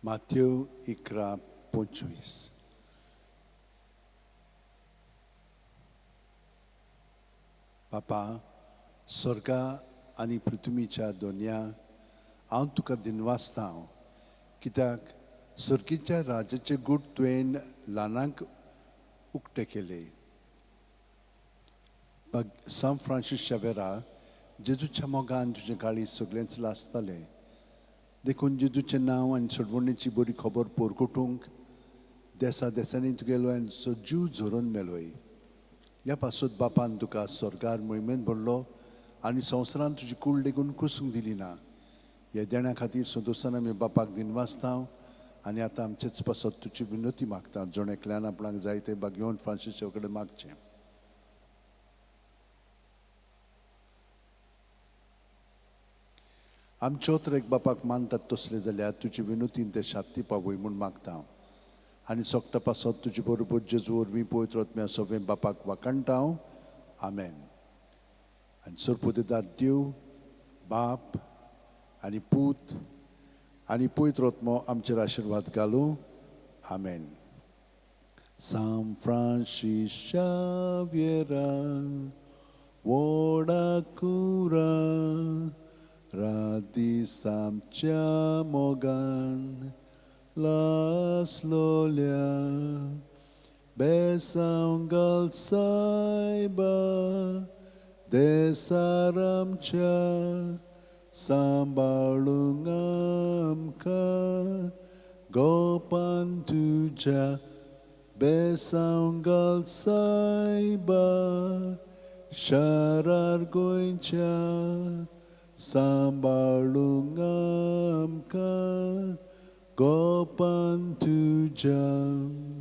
माथ्येव 11:25. बापा, स्वर्गा आनी पृथ्वीच्या दोनया हांव तुका दिनवासता कित्याक सर्गीच्या राजाचे गूट तुवें ल्हानांक उक्ते केले. सांत फ्रांसीस शावेरा, जेजूच्या मोगान तुजें काळीज सगळेंच लासतालें. देखून जेजूचें नांव आनी सडवणेची बरी खबर पोरकुटूंक देसा देसांनी तुगेलो जीव झरोवन मेलोय. ह्या पासून बापान तुका स्वर्गार मोहिमेंत भरलो आनी संवसारान तुजी कूड लेगून कुसूंक दिली ना. ह्या देण्या खातीर सदोसान आमी बापाक दिनवासता आनी आतां आमचेच पासत तुजी विनोती मागता. जण एकल्यान आपणाक जाय ते बाग घेवन फ्रांसीसा कडेन मागचें. आमचे तर एक बापाक मानतात तसले जाल्यार तुजी विनोतीन ते शांती पावय म्हूण मागता. आनी सोगता पासत तुजे बरोबर जेजू वरवीं पवित्र आत्म्या सगळें बापाक वाकणटा. आमेन. आनी सर्पोदेदाद देव बाप आनी पूत आनी पवित्र आत्मो आमचेर आशिर्वाद घालूं. आमेन. San Francis Xaviera, Wodakura, Radis amcia mogan, Las lolia, Besanv saiba, Desaramcia, Sambalung amka, Gopan tuja, Besanv saiba, Sharar goincha, Sambalung amka, Gopan tuja.